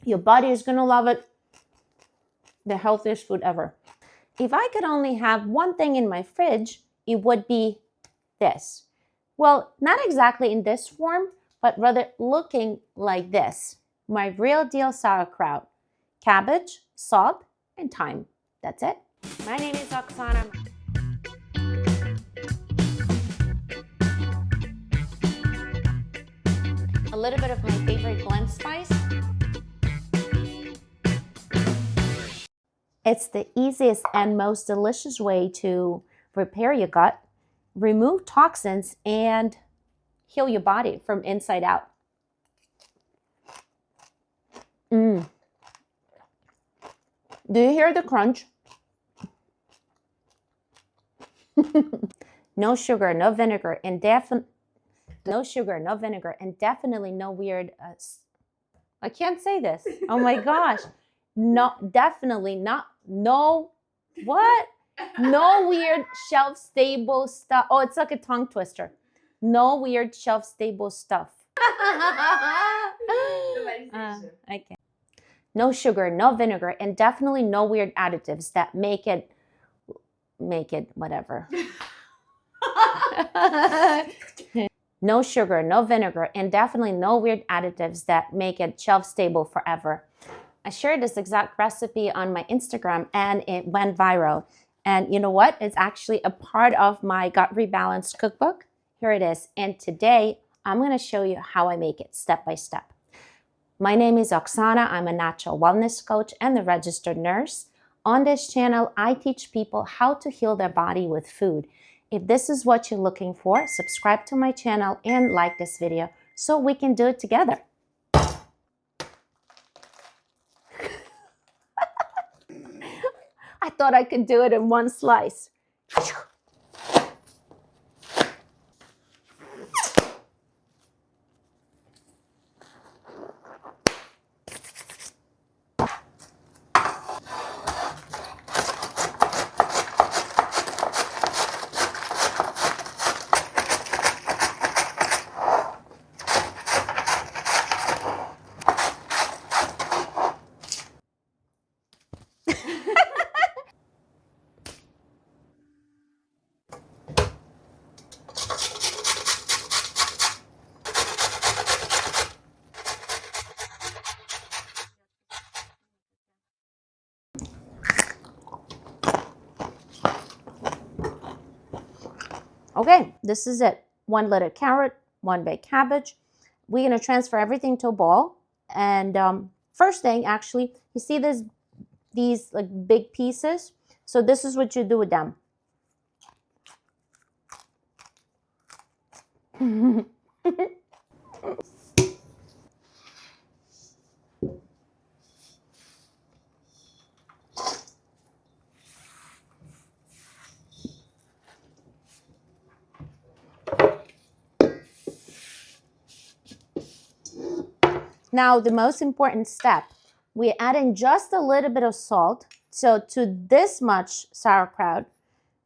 Your body is going to love it. The healthiest food ever. If I could only have one thing in my fridge, it would be this. Well, not exactly in this form, but rather looking like this. My Real Deal Sauerkraut. Cabbage, salt, and thyme. That's it. My name is Oksana. A little bit of my favorite blend spice. It's the easiest and most delicious way to repair your gut, remove toxins, and heal your body from inside out. Do you hear the crunch? No sugar, no vinegar, and definitely no weird. I can't say this. Oh my gosh! No, definitely not. No, what? No weird shelf-stable stuff. Oh, it's like a tongue twister. No weird shelf-stable stuff. Okay. No sugar, no vinegar, and definitely no weird additives that make it whatever. No sugar, no vinegar, and definitely no weird additives that make it shelf-stable forever. I shared this exact recipe on my Instagram and it went viral. And you know what? It's actually a part of my Gut Rebalance cookbook. Here it is. And today I'm going to show you how I make it step by step. My name is Oksana. I'm a natural wellness coach and a registered nurse. On this channel, I teach people how to heal their body with food. If this is what you're looking for, subscribe to my channel and like this video so we can do it together. I thought I could do it in one slice. Okay, this is it. 1 liter carrot, 1 big cabbage. We're going to transfer everything to a bowl. And first thing, actually, you see these like big pieces? So this is what you do with them. Now, the most important step, we're adding just a little bit of salt. So to this much sauerkraut,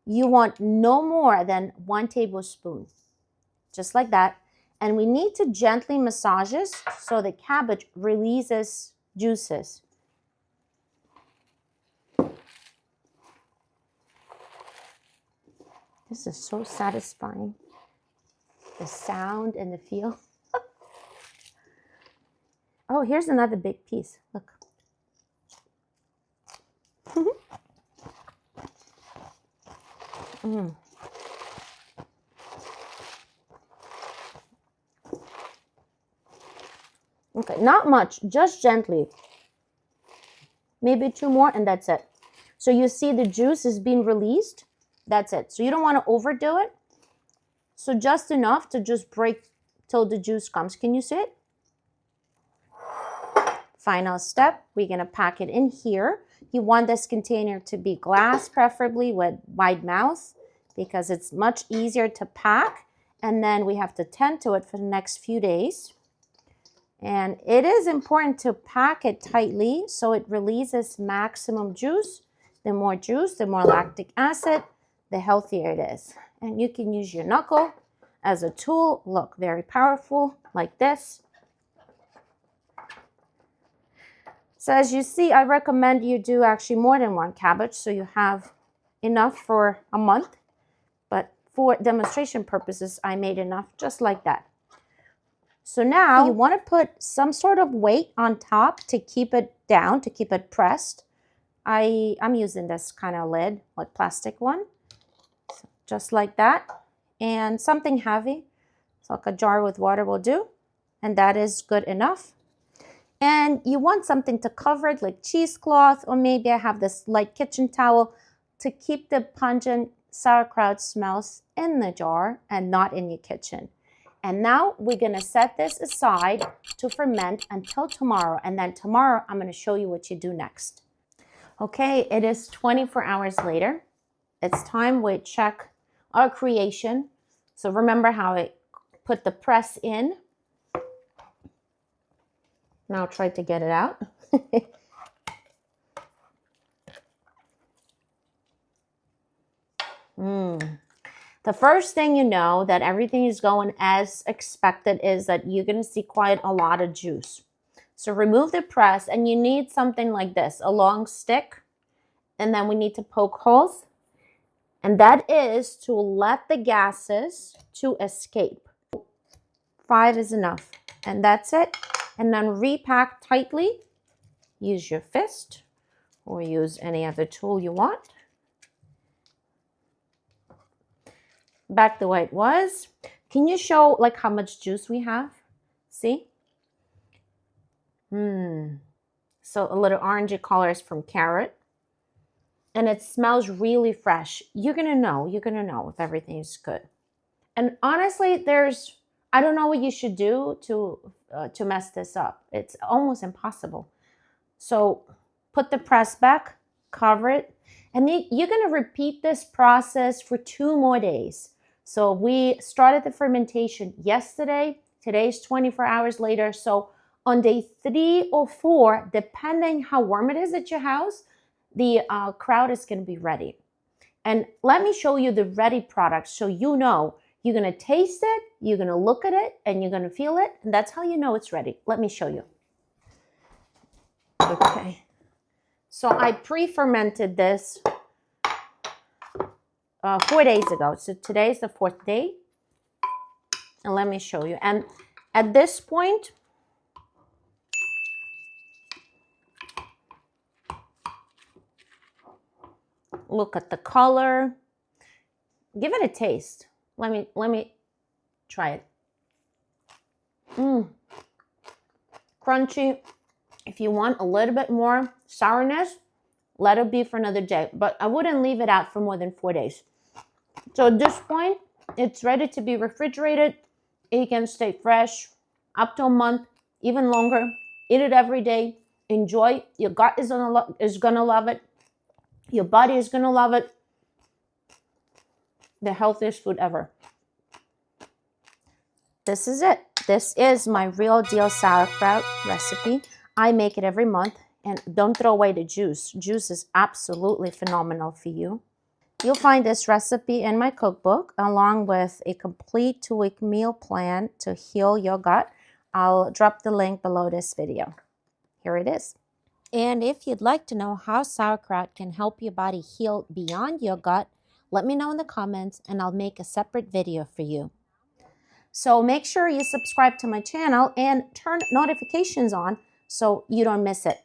you want no more than 1 tablespoon, just like that. And we need to gently massage this so the cabbage releases juices. This is so satisfying. The sound and the feel. Oh, here's another big piece. Look. Okay, not much, just gently. Maybe 2 more and that's it. So you see the juice is being released. That's it. So you don't want to overdo it. So just enough to just break till the juice comes. Can you see it? Final step, we're going to pack it in here. You want this container to be glass, preferably with wide mouth, because it's much easier to pack. And then we have to tend to it for the next few days. And it is important to pack it tightly so it releases maximum juice. The more juice, the more lactic acid, the healthier it is. And you can use your knuckle as a tool. Look, very powerful, like this. So as you see, I recommend you do actually more than one cabbage so you have enough for a month. But for demonstration purposes, I made enough just like that. So now you want to put some sort of weight on top to keep it down, to keep it pressed. I'm using this kind of lid, like plastic one, so just like that. And something heavy, so like a jar with water will do. And that is good enough. And you want something to cover it, like cheesecloth, or maybe I have this light kitchen towel to keep the pungent sauerkraut smells in the jar and not in your kitchen. And now we're going to set this aside to ferment until tomorrow. And then tomorrow, I'm going to show you what you do next. Okay, it is 24 hours later. It's time we check our creation. So remember how I put the press in. Now try to get it out. The first thing you know that everything is going as expected is that you're going to see quite a lot of juice. So remove the press, and you need something like this, a long stick, and then we need to poke holes, and that is to let the gases to escape. 5 is enough, and that's it. And then repack tightly. Use your fist or use any other tool you want. Back the way it was. Can you show like how much juice we have? See? So a little orangey color is from carrot. And it smells really fresh. You're gonna know if everything is good. And honestly, I don't know what you should do to mess this up. It's almost impossible. So put the press back, cover it, and then you're gonna repeat this process for 2 more days. So we started the fermentation yesterday. Today's 24 hours later. So on day 3 or 4, depending how warm it is at your house, the kraut is going to be ready. And let me show you the ready product so you know. You're going to taste it, you're going to look at it, and you're going to feel it. And that's how you know it's ready. Let me show you. Okay. So I pre-fermented this 4 days ago. So today's the 4th day. And let me show you. And at this point, look at the color. Give it a taste. Let me try it. Crunchy. If you want a little bit more sourness, let it be for another day. But I wouldn't leave it out for more than 4 days. So at this point, it's ready to be refrigerated. It can stay fresh up to a month, even longer. Eat it every day. Enjoy. Your gut is gonna love it. Your body is gonna love it. The healthiest food ever. This is it. This is my real deal sauerkraut recipe. I make it every month, and don't throw away the juice. Juice is absolutely phenomenal for you. You'll find this recipe in my cookbook along with a complete 2-week meal plan to heal your gut. I'll drop the link below this video. Here it is. And if you'd like to know how sauerkraut can help your body heal beyond your gut, let me know in the comments and I'll make a separate video for you. So make sure you subscribe to my channel and turn notifications on so you don't miss it.